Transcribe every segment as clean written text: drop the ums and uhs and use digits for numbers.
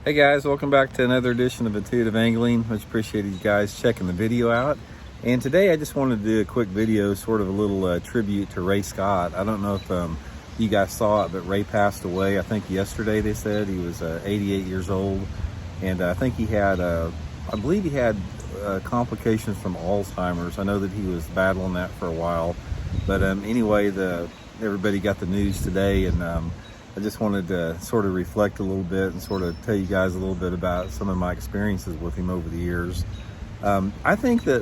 Hey guys, welcome back to another edition of Intuitive Angling. Much appreciated you guys checking the video out. And today I just wanted to do a quick video, sort of a little tribute to Ray Scott. I don't know if you guys saw it, but Ray passed away, I think yesterday they said. He was 88 years old. And I think he had, I believe he had complications from Alzheimer's. I know that he was battling that for a while. But anyway, everybody got the news today, and I just wanted to sort of reflect a little bit and sort of tell you guys a little bit about some of my experiences with him over the years. I think that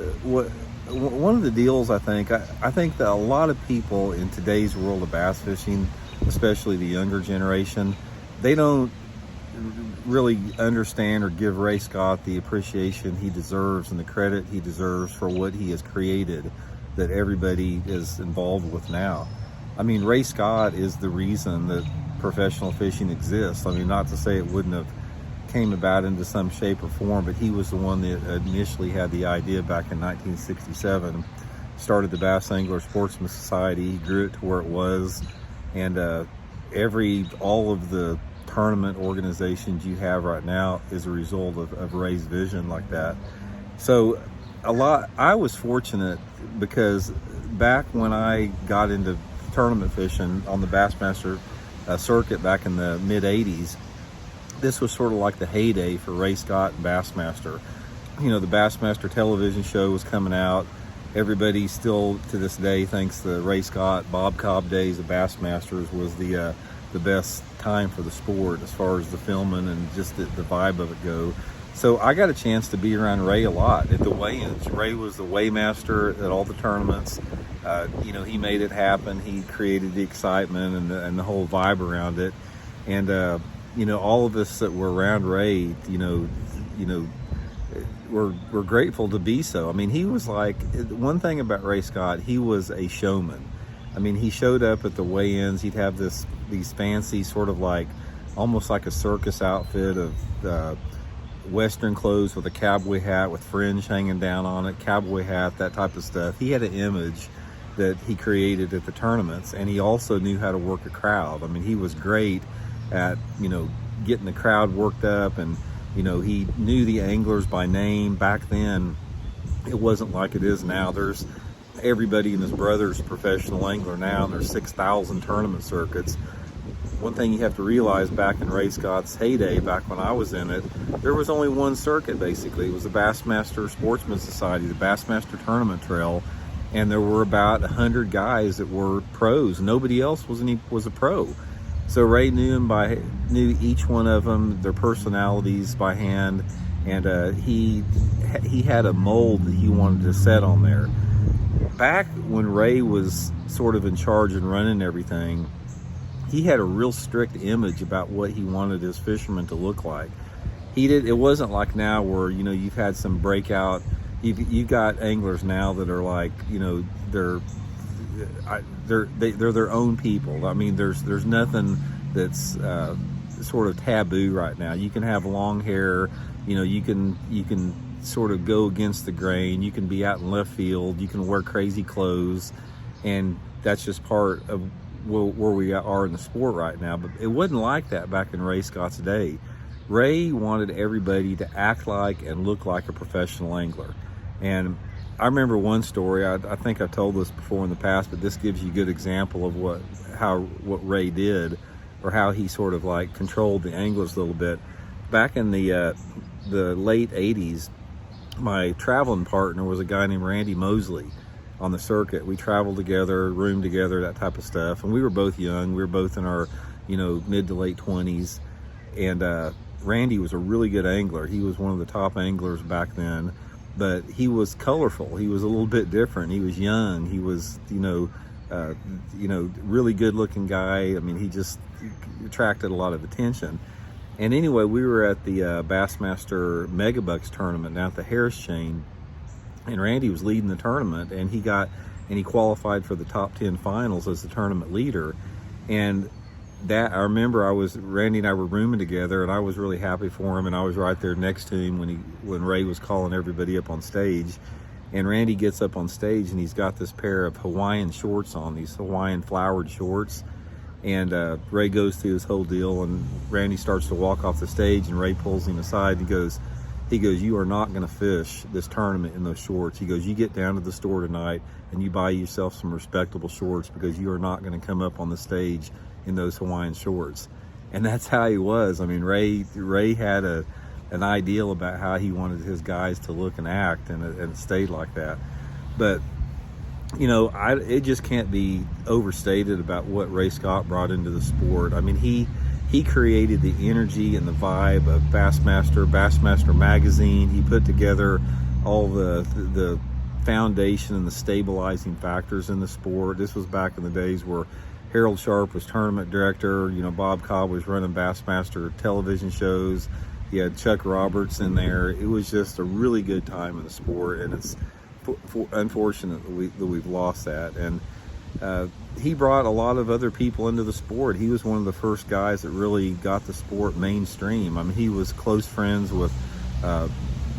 one of the deals, I think that a lot of people in today's world of bass fishing, especially the younger generation, they don't really understand or give Ray Scott the appreciation he deserves and the credit he deserves for what he has created that everybody is involved with now. I mean, Ray Scott is the reason that professional fishing exists. I mean, not to say it wouldn't have came about into some shape or form, but he was the one that initially had the idea back in 1967, started the Bass Angler Sportsman Society, grew it to where it was, and all of the tournament organizations you have right now is a result of Ray's vision like that. So I was fortunate because back when I got into tournament fishing on the Bassmaster circuit back in the mid-80s, this was sort of like the heyday for Ray Scott and Bassmaster. You know, the Bassmaster television show was coming out. Everybody still to this day thinks the Ray Scott, Bob Cobb days of Bassmasters was the best time for the sport as far as the filming and just the vibe of it go. So I got a chance to be around Ray a lot at the weigh-ins. Ray was the weighmaster at all the tournaments. You know, he made it happen. He created the excitement and the whole vibe around it. And you know, all of us that were around Ray, we're grateful to be so. I mean, he was like, one thing about Ray Scott, he was a showman. I mean, he showed up at the weigh-ins. He'd have these fancy sort of like, almost like a circus outfit of Western clothes with a cowboy hat with fringe hanging down on it, cowboy hat, that type of stuff. He had an image that he created at the tournaments, and he also knew how to work a crowd. I mean, he was great at, you know, getting the crowd worked up, and, you know, he knew the anglers by name. Back then, it wasn't like it is now. There's everybody and his brother's a professional angler now, and there's 6,000 tournament circuits. One thing you have to realize, back in Ray Scott's heyday, back when I was in it, there was only one circuit basically. It was the Bassmaster Sportsman Society, the Bassmaster Tournament Trail, and there were about 100 guys that were pros. Nobody else was a pro. So Ray knew each one of them, their personalities by hand, and he had a mold that he wanted to set on there. Back when Ray was sort of in charge and running everything, he had a real strict image about what he wanted his fishermen to look like. It wasn't like now where, you know, you've had some breakout. You've got anglers now that are like, you know, they're their own people. I mean, there's nothing that's sort of taboo right now. You can have long hair, you know, you can sort of go against the grain. You can be out in left field. You can wear crazy clothes, and that's just part of where we are in the sport right now. But it wasn't like that back in Ray Scott's day. Ray wanted everybody to act like and look like a professional angler. And I remember one story, I think I've told this before in the past, but this gives you a good example of what Ray did, or how he sort of like controlled the anglers a little bit. Back in the late 80s, my traveling partner was a guy named Randy Mosley on the circuit. We traveled together, roomed together, that type of stuff. And we were both young. We were both in our, you know, mid to late 20s. And Randy was a really good angler. He was one of the top anglers back then, but he was colorful. He was a little bit different. He was young. He was, really good looking guy. I mean, he just attracted a lot of attention. And anyway, we were at the Bassmaster Megabucks tournament down at the Harris chain, and Randy was leading the tournament, and he qualified for the top 10 finals as the tournament leader. And that, I remember Randy and I were rooming together, and I was really happy for him, and I was right there next to him when Ray was calling everybody up on stage. And Randy gets up on stage, and he's got this pair of Hawaiian shorts on, these Hawaiian flowered shorts. And Ray goes through his whole deal, and Randy starts to walk off the stage, and Ray pulls him aside. He goes, you are not going to fish this tournament in those shorts. He goes, you get down to the store tonight and you buy yourself some respectable shorts, because you are not going to come up on the stage in those Hawaiian shorts. And that's how he was. I mean, Ray had an ideal about how he wanted his guys to look and act, and it stayed like that. But you know, it just can't be overstated about what Ray Scott brought into the sport. I mean, he created the energy and the vibe of Bassmaster magazine. He put together all the foundation and the stabilizing factors in the sport. This was back in the days where Harold Sharp was tournament director. You know, Bob Cobb was running Bassmaster television shows. You had Chuck Roberts in there. It was just a really good time in the sport, and it's unfortunate that we've lost that. And he brought a lot of other people into the sport. He was one of the first guys that really got the sport mainstream. I mean, he was close friends with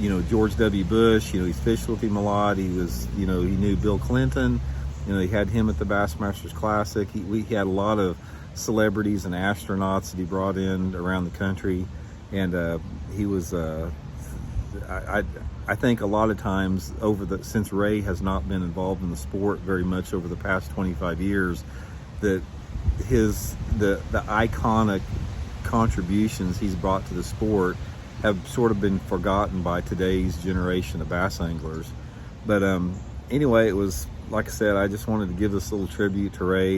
you know, George W. Bush. You know, he's fished with him a lot. He was, you know, he knew Bill Clinton. You know, he had him at the Bassmasters Classic. We had a lot of celebrities and astronauts that he brought in around the country, and he was I think a lot of times since Ray has not been involved in the sport very much over the past 25 years, that the iconic contributions he's brought to the sport have sort of been forgotten by today's generation of bass anglers. But anyway, it was, like I said, I just wanted to give this little tribute to Ray.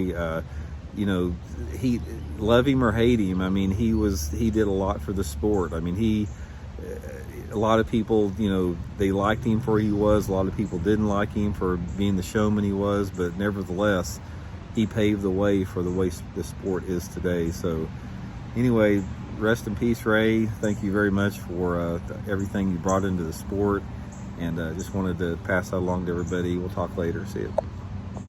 You know, he, love him or hate him, I mean, he did a lot for the sport. I mean, a lot of people, you know, they liked him for who he was. A lot of people didn't like him for being the showman he was, but nevertheless, he paved the way for the way the sport is today. So anyway, rest in peace, Ray. Thank you very much for everything you brought into the sport, and just wanted to pass that along to everybody. We'll talk later. See you.